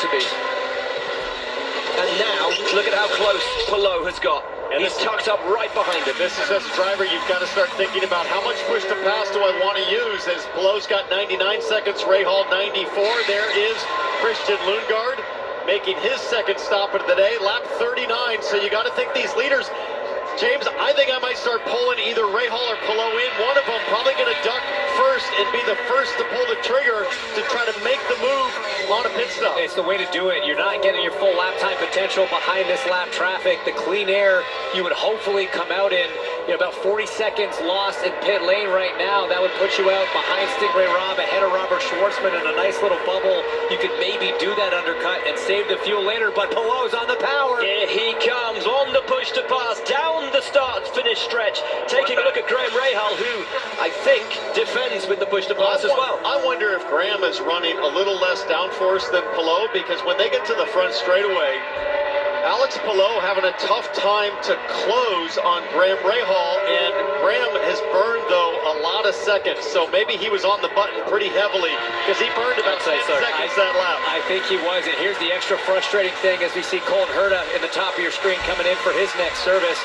to be. And now, look at how close Palou has got. And he's tucked up right behind him. This is, as a driver, you've got to start thinking about how much push to pass do I want to use, as Palou's got 99 seconds, Rahal 94. There is Christian Lundgaard making his second stop of the day, lap 39. So you got to think these leaders, James, I think I might start pulling either Rahal or Palou in. One of them probably going to duck first and be the first to pull the trigger to try to make the move on a pit stop. It's the way to do it. You're not getting your full lap time potential behind this lap traffic. The clean air you would hopefully come out in, about 40 seconds lost in pit lane right now. That would put you out behind Stingray Robb, ahead of Robert Schwartzman in a nice little bubble. You could maybe do that undercut and save the fuel later, but Palou's on the power. Here he comes on the push to pass, down the start-finish stretch. Taking a look at Graham Rahal, who I think defends with the push to pass as well. I wonder if Graham is running a little less downforce than Palou, because when they get to the front straightaway, Alex Palou having a tough time to close on Graham Rahal, and Graham has burned, though, a lot of seconds, so maybe he was on the button pretty heavily, because he burned about 10 seconds that lap. I think he was, and here's the extra frustrating thing as we see Colton Herta in the top of your screen coming in for his next service.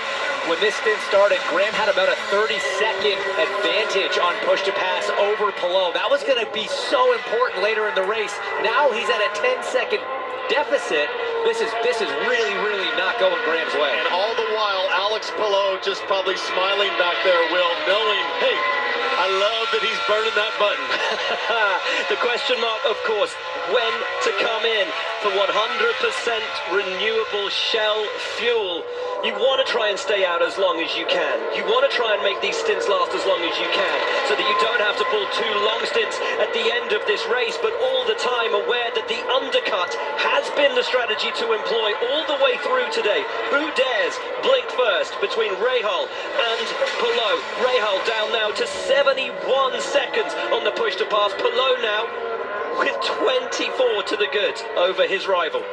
When this stint started, Graham had about a 30-second advantage on push to pass over Palou. That was going to be so important later in the race. Now he's at a 10-second deficit. This is really, really not going Graham's way. And all the while, Alex Palou just probably smiling back there, Will, knowing, hey, I love that he's burning that button. The question mark, of course, when to come in for 100% renewable Shell fuel. You want to try and stay out as long as you can. You want to try and make these stints last as long as you can, so that you don't have to pull 2 long stints at the end of this race, but all the time aware that the undercut has been the strategy to employ all the way through today. Who dares blink first between Rahal and Palou? Rahal down now to 71 seconds on the push to pass. Palou now with 24 to the good over his rival.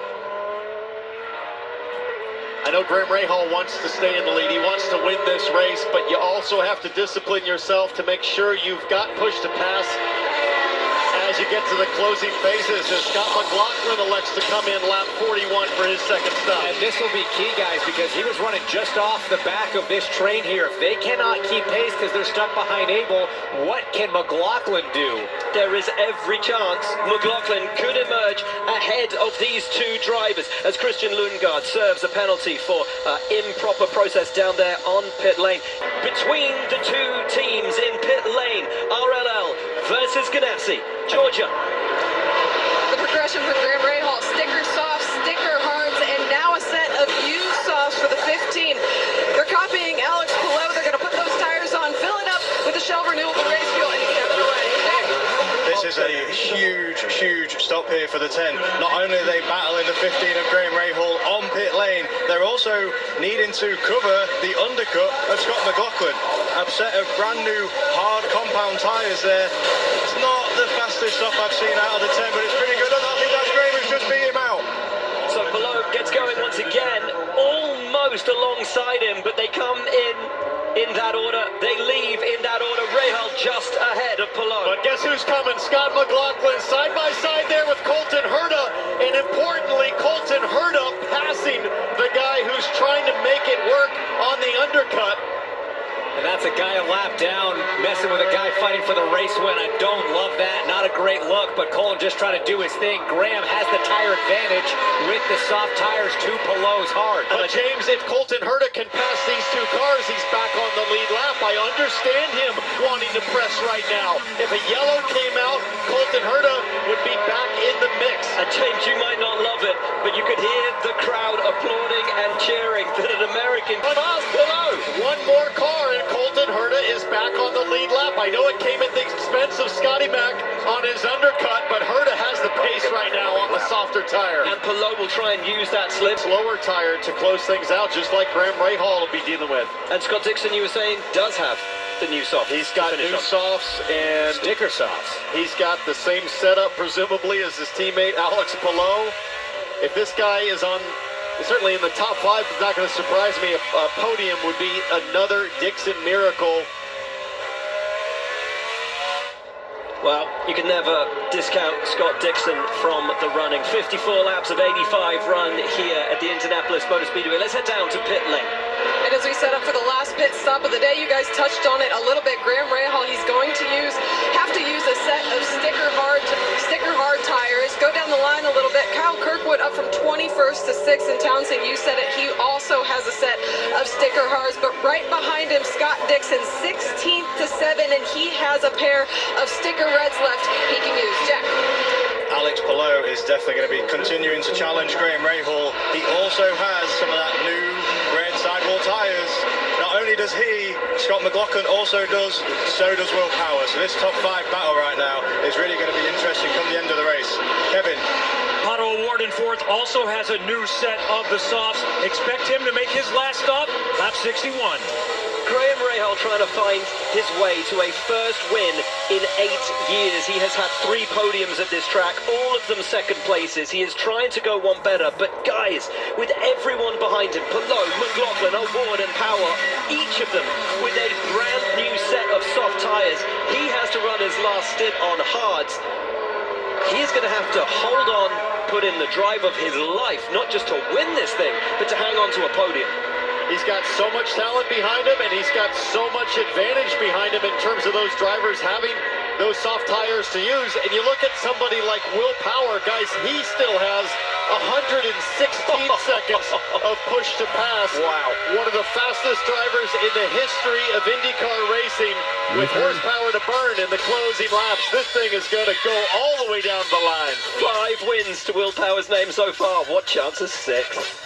I know Graham Rahal wants to stay in the lead. He wants to win this race, but you also have to discipline yourself to make sure you've got push to pass as you get to the closing phases, as Scott McLaughlin elects to come in lap 41 for his second stop. And this will be key, guys, because he was running just off the back of this train here. If they cannot keep pace because they're stuck behind Abel, what can McLaughlin do? There is every chance McLaughlin could emerge ahead of these 2 drivers as Christian Lundgaard serves a penalty for improper process down there on pit lane. Between the 2 teams in pit lane, RLL versus Ganassi, Georgia. The progression for Graham Rahal, sticker softs, sticker hards, and now a set of used softs for the 15. They're copying Alex Palou. They're going to put those tires on, fill it up with the Shell Renewable Race Fuel, and get underway. This is a huge stop here for the 10. Not only are they battling the 15 of Graham Rahal on pit lane, they're also needing to cover the undercut of Scott McLaughlin. A set of brand new hard compound tyres there. It's not the fastest stop I've seen out of the 10, but it's pretty good. I think that's Graham who's just beat him out. So Palou gets going once again, almost alongside him, but they come in that order. They leave in that order. Rahal just ahead of Palou. But guess who's coming? Scott McLaughlin side by side there with Colton Herta, and importantly, Colton Herta passing the guy who's trying to make it work on the undercut. And that's a guy a lap down, messing with a guy fighting for the race win. I don't love that. Not a great look, but Colin just trying to do his thing. Graham has the tire advantage with the soft tires to Palou's hard. But James, if Colton Herta can pass these 2 cars, he's back on the lead lap. I understand him wanting to press right now. If a yellow came out, Colton Herta would be back in the mix. A change you might not love it, but you could hear the crowd applauding and cheering that an American pass Palou. One more car and Colton Herta is back on the lead lap. I know it came at the expense of Scotty Mack on his undercut, but Herta has the pace right now on the softer tire. And Palou will try and use that slip. Slower tire to close things out, just like Graham Rahal will be dealing with. And Scott Dixon, you were saying, does have the new soft. He's got new softs and Sticker softs. he's got the same setup, presumably, as his teammate Alex Palou. If this guy is on, certainly in the top 5, it's not going to surprise me. A podium would be another Dixon miracle. Well, you can never discount Scott Dixon from the running. 54 laps of 85 run here at the Indianapolis Motor Speedway. Let's head down to pit lane. And as we set up for the last pit stop of the day, you guys touched on it a little bit. Graham Rahal, he's going to have to use a set of sticker hard tires. Go down the line a little bit. Kyle Kirkwood up from 21st to 6th, and Townsend, you said it, he also has a set of sticker hards. But right behind him, Scott Dixon, 16th to 7, and he has a pair of sticker reds left he can use. Jack. Alex Palou is definitely going to be continuing to challenge Graham Rahal. He also has some of that new red sidewall tyres. Not only does he, Scott McLaughlin also does, so does Will Power. So this top 5 battle right now is really going to be interesting come the end of the race. Kevin. Pato O'Ward in fourth also has a new set of the softs. Expect him to make his last stop, lap 61. Graham Rahal trying to find his way to a first win in 8 years. He has had 3 podiums at this track, all of them second places. He is trying to go one better, but guys, with everyone behind him, Palou, McLaughlin, O'Ward and Power, each of them with a brand new set of soft tyres, he has to run his last stint on hards. He is going to have to hold on, put in the drive of his life, not just to win this thing, but to hang on to a podium. He's got so much talent behind him, and he's got so much advantage behind him in terms of those drivers having those soft tires to use. And you look at somebody like Will Power, guys, he still has 116 seconds of push to pass. Wow. One of the fastest drivers in the history of IndyCar racing with horsepower to burn in the closing laps. This thing is going to go all the way down the line. 5 wins to Will Power's name so far. What chance of 6?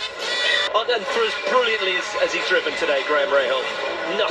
And for as brilliantly as he's driven today, Graham Rahal, nothing.